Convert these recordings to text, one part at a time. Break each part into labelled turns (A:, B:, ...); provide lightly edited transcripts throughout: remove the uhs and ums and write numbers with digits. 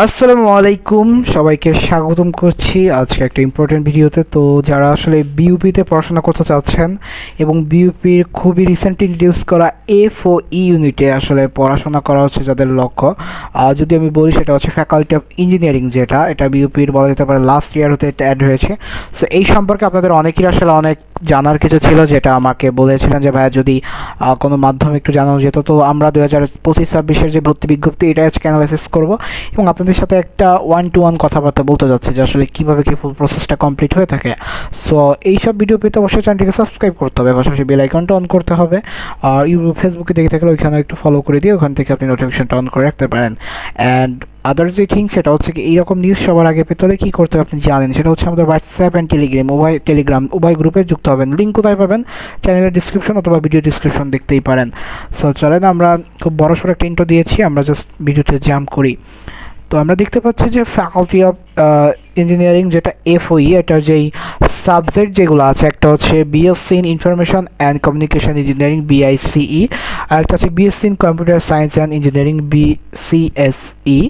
A: আসসালামু আলাইকুম, সবাইকে স্বাগতম করছি আজকে একটা ইম্পর্টেন্ট ভিডিওতে। তো যারা আসলে বিইউপিতে পড়াশোনা করতে চাচ্ছেন এবং বিইউপির খুবই রিসেন্টলি ইন্ট্রোডিউস করা এফওই ইউনিটে আসলে পড়াশোনা করা হচ্ছে যাদের লক্ষ্য, যদি আমি বলি সেটা হচ্ছে ফ্যাকাল্টি অফ ইঞ্জিনিয়ারিং, যেটা এটা বিইউপির বলা যেতে পারে লাস্ট ইয়ার হতে এটা অ্যাড হয়েছে। সো এই সম্পর্কে আপনাদের অনেকেরই আসলে অনেক জানার কিছু ছিল, যেটা আমাকে বলেছিলেন যে ভাইয়া যদি কোনো মাধ্যমে একটু জানানো যেত। তো আমরা 2025-26 যে ভর্তি বিজ্ঞপ্তি এটা আজকে অ্যানালাইসিস করবো এবং আপনাদের সাথে একটা ওয়ান টু ওয়ান কথাবার্তা বলতে যাচ্ছে যে আসলে কীভাবে কী ফুল প্রসেসটা কমপ্লিট হয়ে থাকে। সো এইসব ভিডিও পেতে অবশ্যই চ্যানেলটিকে সাবস্ক্রাইব করতে হবে, পাশাপাশি বেল আইকনটা অন করতে হবে। আর ইউটিউব ফেসবুকে দেখে থাকলে ওইখানে একটু ফলো করে দিয়ে ওখান থেকে আপনি নোটিফিকেশনটা অন করে রাখতে পারেন। অ্যান্ড আদার্স যে থিং সেটা হচ্ছে কি এইরকম নিউজ সবার আগে পেতে হলে কী করতে হবে আপনি জানেন, সেটা হচ্ছে আমাদের হোয়াটসঅ্যাপ অ্যান্ড টেলিগ্রাম উভয় গ্রুপে যুক্ত হবেন। লিঙ্ক কোথায় পাবেন? চ্যানেলের ডিসক্রিপশন অথবা ভিডিও ডিসক্রিপশন দেখতেই পারেন। সো চলেন, আমরা খুব বড়সড় একটা ইন্ট্রো দিয়েছি, আমরা জাস্ট ভিডিওতে জাম্প করি। তো আমরা দেখতে পাচ্ছি যে ফ্যাকাল্টি অফ ইঞ্জিনিয়ারিং যেটা এফওই, এটার যেই সাবজেক্ট যেগুলো আছে, একটা হচ্ছে BSc in information and communication engineering BICE, আর একটা হচ্ছে BSc in computer science and engineering BCSE.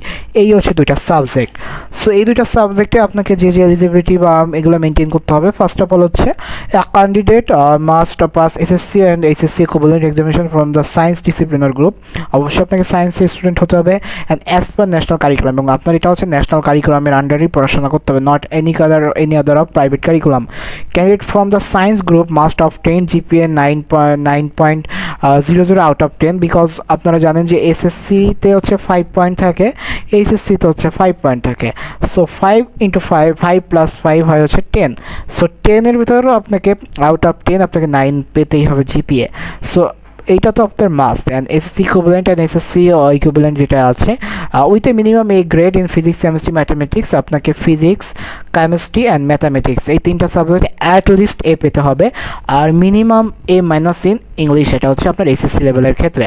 A: এই হচ্ছে দুইটা সাবজেক্ট। সো এই দুইটা সাবজেক্টে আপনাকে যে এলিজিবিলিটি বা এগুলো মেনটেন করতে হবে। ফার্স্ট অফ অল হচ্ছে candidate must pass SSC and HSC equivalent examination from the science disciplinary group. অবশ্যই আপনাকে সায়েন্সের স্টুডেন্ট হতে হবে and as per national curriculum, এবং আপনার এটা হচ্ছে ন্যাশনাল কারিকুলামের আন্ডারেই পড়াশোনা করতে হবে, not any other of private curriculum. Candidate from the science group must obtain GPA 9.00 out of 10, because আপনারা জানেন যে এসএসসিতে হচ্ছে 5 পয়েন্ট থাকে, এইচএসসিতে হচ্ছে 5 পয়েন্ট থাকে। সো 5 ইন্টু 5 প্লাস 5 হয় হচ্ছে 10। সো 10-এর ভিতরেও আপনাকে আউট অফ 10 আপনাকে 9 পেতেই হবে জিপিএ। সো এইটা তো আপনার must. And SSC equivalent and SSC equivalent যেটা আছে with a minimum A grade in physics chemistry mathematics, আপনাকে ফিজিক্স কেমিস্ট্রি অ্যান্ড ম্যাথামেটিক্স এই তিনটা সাবজেক্ট অ্যাট লিস্ট এ পেতে হবে, আর minimum A minus in English, এটা হচ্ছে আপনার এসএসসি লেভেলের ক্ষেত্রে।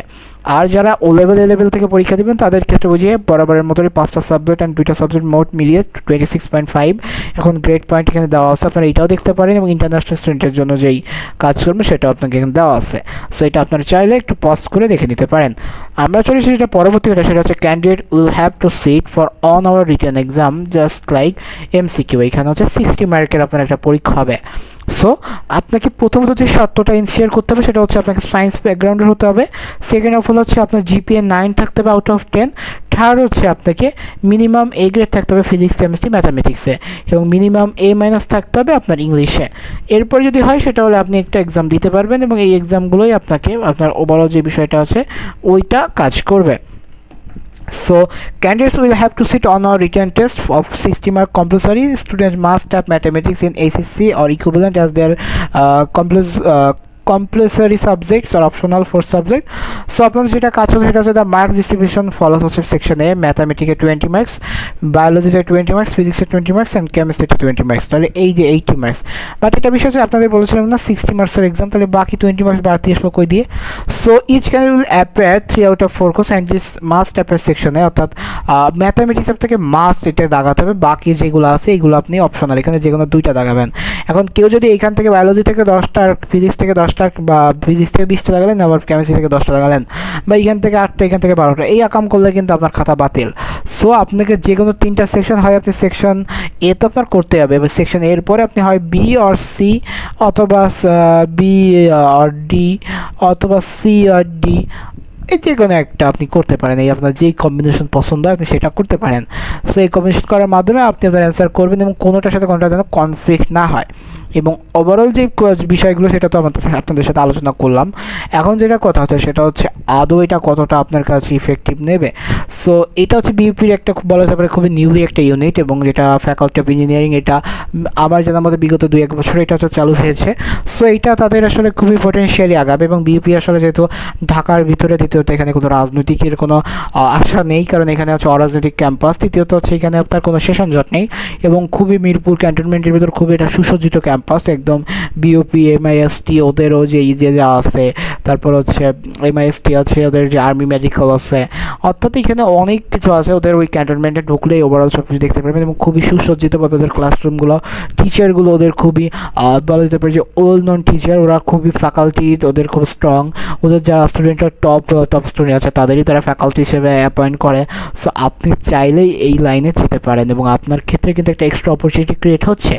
A: আর যারা ও লেভেল এ লেভেল থেকে পরীক্ষা দেবেন তাদের ক্ষেত্রে বুঝিয়ে বরাবরের মতোই 5টা সাবজেক্ট অ্যান্ড 2টা সাবজেক্ট মোট মিলিয়ে 26.5 এখন গ্রেড পয়েন্ট এখানে দেওয়া আছে। আপনারা এটাও দেখতে পারেন এবং ইন্টারন্যাশনাল স্টুডেন্টের জন্য যেই কাজ করবে সেটাও আপনাকে এখানে দেওয়া আছে। সো এটা আপনারা চাইলে একটু পজ করে দেখে নিতে পারেন। আমরা চলে এসেছি যেটা পরবর্তী, সেটা হচ্ছে candidate will have to sit for one hour written exam just like MCQ. এখানে হচ্ছে 60 মার্কের আপনার একটা পরীক্ষা হবে। সো আপনাকে প্রথমত যে শর্তটা ইনশিয়ার করতে হবে সেটা হচ্ছে আপনাকে সায়েন্স ব্যাকগ্রাউন্ডের হতে হবে। সেকেন্ড অফ অল হচ্ছে আপনার জিপিএ 9 থাকতে হবে আউট অফ 10। থার্ড হচ্ছে আপনাকে মিনিমাম এ গ্রেড থাকতে হবে ফিজিক্স কেমিস্ট্রি ম্যাথামেটিক্সে, এবং মিনিমাম এ মাইনাস থাকতে হবে আপনার ইংলিশে। এরপর যদি হয় সেটা হলে আপনি একটা এক্সাম দিতে পারবেন এবং এই এক্সামগুলোই আপনাকে আপনার ওভারঅল যে বিষয়টা আছে ওইটা কাজ করবে। So candidates will have to sit on a written test of 60 mark compulsory. Students must have mathematics in ACC or equivalent as their compulsory subjects or optional for subject. So আপনাদের যেটা কাজ হচ্ছে সেটা হচ্ছে দ্য মার্কস ডিস্ট্রিবিউশন ফলোস হচ্ছে section এ, ম্যাথামেটিক্সে 20 marks, বায়োলজিতে 20 marks, ফিজিক্সে 20 marks and কেমিস্ট্রিতে 20 marks, তাহলে এই যে 80 মার্কস। বাট এটা বিষয় হচ্ছে আপনাদের বলেছিলাম না 60 মার্কসের এক্সাম, তাহলে বাকি 20 মার্কস বাড়তি আসলো কই দিয়ে? So each candidate will appear 3 out of 4 course and this must appear সেকশনে, অর্থাৎ ম্যাথামেটিক্স থেকে মাস্ট এটা দাগাতে হবে, বাকি যেগুলো আছে এগুলো আপনি অপশনাল, এখানে যে কোনো দুইটা দাগাবেন। এখন কেউ যদি এখান থেকে বায়োলজি থেকে 10টা, ফিজিক্স থেকে 10টা, বা ফিজিক্স থেকে 20টা লাগালেন, আবার কেমিস্ট্রি থেকে 10টা লাগালেন, বা এখান থেকে 8টা, এখান থেকে 12টা, এই আকাম করলে কিন্তু আপনার খাতা বাতিল। সো আপনাকে যে কোনো 3টা সেকশন হয় আপনি সেকশন এ তো আপনার করতে হবে, এবার সেকশন এর পরে আপনি হয় বি অর সি, অথবা বি অর ডি, অথবা সি অর ডি, এই যে কোনো একটা আপনি করতে পারেন। এই আপনার যেই কম্বিনেশন পছন্দ হয় আপনি সেটা করতে পারেন। সো এই কম্বিনেশন করার মাধ্যমে আপনি আপনার অ্যান্সার করবেন এবং কোনোটার সাথে কোনোটা যেন কনফ্লিক্ট না হয়। এবং ওভারঅল যে বিষয়গুলো সেটা তো আপনাদের সাথে আলোচনা করলাম। এখন যেটা কথা হচ্ছে সেটা হচ্ছে আদৌ এটা কতটা আপনার কাছে ইফেক্টিভ নেবে। সো এটা হচ্ছে বিউপির একটা খুব বলা যেতে পারে খুবই নিউলি একটা ইউনিট, এবং যেটা ফ্যাকাল্টি অফ ইঞ্জিনিয়ারিং, এটা আমার জানার মধ্যে বিগত 2-1 বছর এটা হচ্ছে চালু হয়েছে। সো এইটা তাদের আসলে খুবই পটেনশিয়ালি আগাবে, এবং বিউপি আসলে যেহেতু ঢাকার ভিতরে, দ্বিতীয়ত এখানে কোনো রাজনৈতিকের কোনো আশা নেই, কারণ এখানে হচ্ছে অরাজনৈতিক ক্যাম্পাস, তৃতীয়ত হচ্ছে এখানে আপনার কোনো সেশন জট নেই, এবং খুবই মিরপুর ক্যান্টনমেন্টের ভিতর খুবই এটা সুসজ্জিত ক্যাম্পাস একদম। বিওপি এমআইএসটি ওদেরও যে যা আছে, তারপর হচ্ছে এমআইএসটি আছে, ওদের যে আর্মি মেডিকেল আছে, অর্থাৎ এখানে অনেক কিছু আছে। ওদের ওই ক্যান্টনমেন্টে ঢুকলেই ওভারঅল সব কিছু দেখতে পারবেন, এবং খুবই সুসজ্জিতভাবে ওদের ক্লাসরুমগুলো, টিচারগুলো ওদের খুবই বলা যেতে পারে যে ওয়েল নন টিচার, ওরা খুবই ফ্যাকাল্টি ওদের খুব স্ট্রং, ওদের যারা স্টুডেন্টরা টপ টপ স্টুডেন্ট আছে তাদেরই তারা ফ্যাকাল্টি হিসেবে অ্যাপয়েন্ট করে। সো আপনি চাইলেই এই লাইনে যেতে পারেন এবং আপনার ক্ষেত্রে কিন্তু একটা এক্সট্রা অপরচুনিটি ক্রিয়েট হচ্ছে।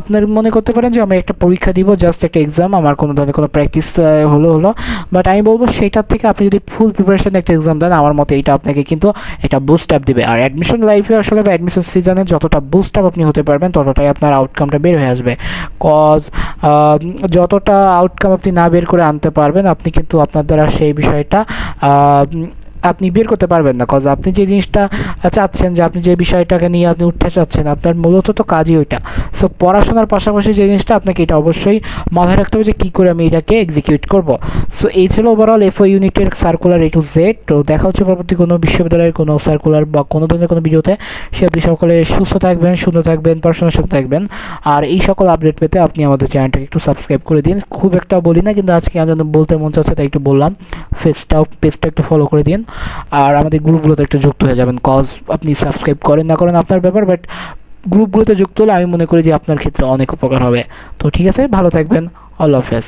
A: আপনার মনে করতে পারেন যে আমি একটা পরীক্ষা দিব, জাস্ট একটা এক্সাম, আমার কোনো ধরনের কোনো প্র্যাকটিস হলো, বাট আমি বলবো সেটার থেকে আপনি যদি ফুল প্রিপারেশন একটা এক্সাম দেন, আমার মতে এটা আপনাকে কিন্তু একটা বুস্ট আপ দেবে। আর অ্যাডমিশন লাইফে আসলে বা অ্যাডমিশন সিজনে যতটা বুস্ট আপ আপনি হতে পারবেন ততটাই আপনার আউটকামটা বের হয়ে আসবে। কজ যতটা আউটকাম আপনি না বের করে আনতে পারবেন, আপনি কিন্তু আপনার দ্বারা সেই বিষয়টা আপনি বের করতে পারবেন না। কজ আপনি যে জিনিসটা চাচ্ছেন, যে আপনি যে বিষয়টাকে নিয়ে আপনি উঠতে চাচ্ছেন, আপনার মূলত তো কাজই ওইটা। সো পড়াশোনার পাশাপাশি যে জিনিসটা আপনাকে এটা অবশ্যই মাথায় রাখতে হবে যে কী করে আমি এটাকে এক্সিকিউট করব। সো এই ছিল ওভারঅল এফও ইউনিটের সার্কুলার A to Z। তো দেখা হচ্ছে পরবর্তী কোনো বিশ্ববিদ্যালয়ের কোনো সার্কুলার বা কোনো ধরনের কোনো ভিডিওতে। সে আপনি সকলে সুস্থ থাকবেন, সুন্দর থাকবেন, পড়াশোনার সাথে থাকবেন। আর এই সকল আপডেট পেতে আপনি আমাদের চ্যানেলটাকে একটু সাবস্ক্রাইব করে দিন। খুব একটা বলি না, কিন্তু আজকে আমি বলতে মন চাচ্ছে তাই একটু বললাম। পেজটা একটু ফলো করে দিন, আর আমাদের গ্রুপগুলোতে একটু যুক্ত হয়ে যাবেন। কজ আপনি সাবস্ক্রাইব করেন না করেন আপনার ব্যাপার, বাট গ্রুপগুলোতে যুক্ত হলে আমি মনে করি যে আপনার ক্ষেত্রে অনেক উপকার হবে। তো ঠিক আছে, ভালো থাকবেন, আল্লাহ হাফেজ।